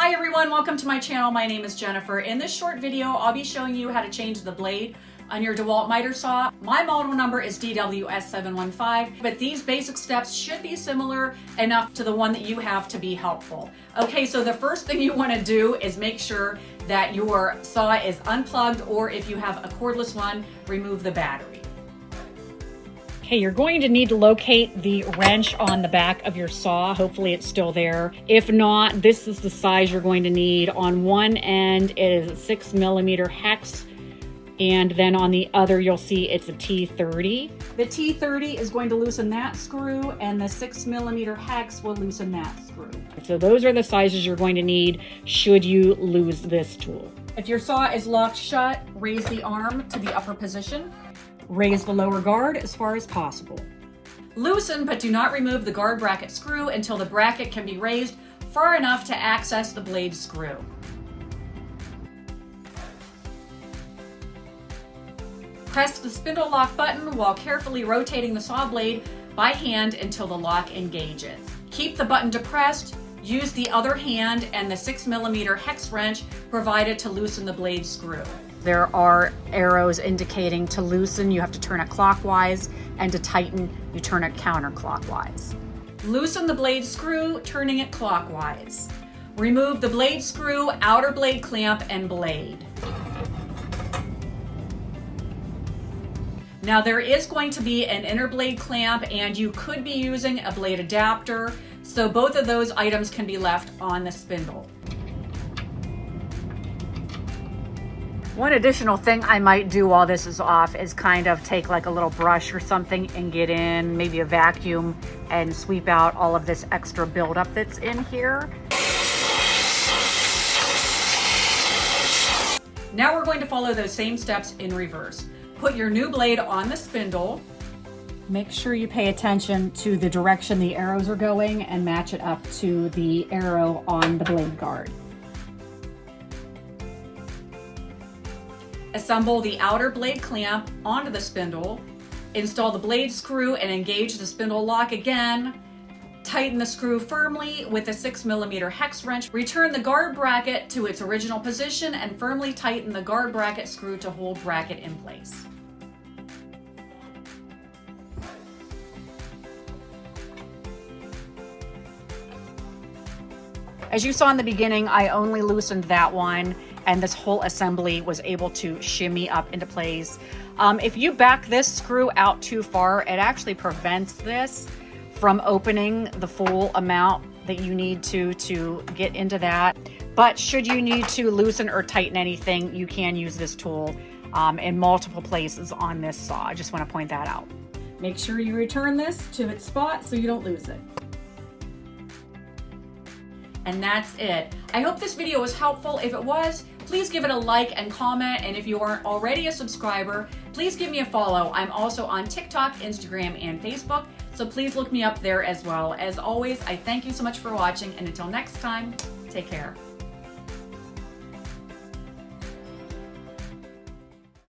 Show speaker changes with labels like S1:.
S1: Hi everyone, welcome to my channel. My name is Jennifer. In this short video, I'll be showing you how to change the blade on your DeWalt miter saw. My model number is DWS715, but these basic steps should be similar enough to the one that you have to be helpful. Okay, so the first thing you want to do is make sure that your saw is unplugged, or if you have a cordless one, remove the battery. Okay, you're going to need to locate the wrench on the back of your saw. Hopefully it's still there. If not, this is the size you're going to need. On one end, it is a 6mm hex, and then on the other, you'll see it's a T30. The T30 is going to loosen that screw, and the 6mm hex will loosen that screw. So those are the sizes you're going to need should you lose this tool. If your saw is locked shut, raise the arm to the upper position. Raise the lower guard as far as possible. Loosen, but do not remove the guard bracket screw until the bracket can be raised far enough to access the blade screw. Press the spindle lock button while carefully rotating the saw blade by hand until the lock engages. Keep the button depressed. Use the other hand and the 6mm hex wrench provided to loosen the blade screw. There are arrows indicating to loosen, you have to turn it clockwise, and to tighten, you turn it counterclockwise. Loosen the blade screw, turning it clockwise. Remove the blade screw, outer blade clamp, and blade. Now there is going to be an inner blade clamp, and you could be using a blade adapter, so both of those items can be left on the spindle. One additional thing I might do while this is off is kind of take like a little brush or something and get in, maybe a vacuum, and sweep out all of this extra buildup that's in here. Now we're going to follow those same steps in reverse. Put your new blade on the spindle. Make sure you pay attention to the direction the arrows are going and match it up to the arrow on the blade guard. Assemble the outer blade clamp onto the spindle. Install the blade screw and engage the spindle lock again. Tighten the screw firmly with a 6mm hex wrench. Return the guard bracket to its original position and firmly tighten the guard bracket screw to hold bracket in place. As you saw in the beginning, I only loosened that one, and this whole assembly was able to shimmy up into place. If you back this screw out too far, it actually prevents this from opening the full amount that you need to get into that. But should you need to loosen or tighten anything, you can use this tool in multiple places on this saw. I just want to point that out. Make sure you return this to its spot so you don't lose it. And that's it. I hope this video was helpful. If it was, please give it a like and comment. And if you aren't already a subscriber, please give me a follow. I'm also on TikTok, Instagram, and Facebook, so please look me up there as well. As always, I thank you so much for watching, and until next time, take care.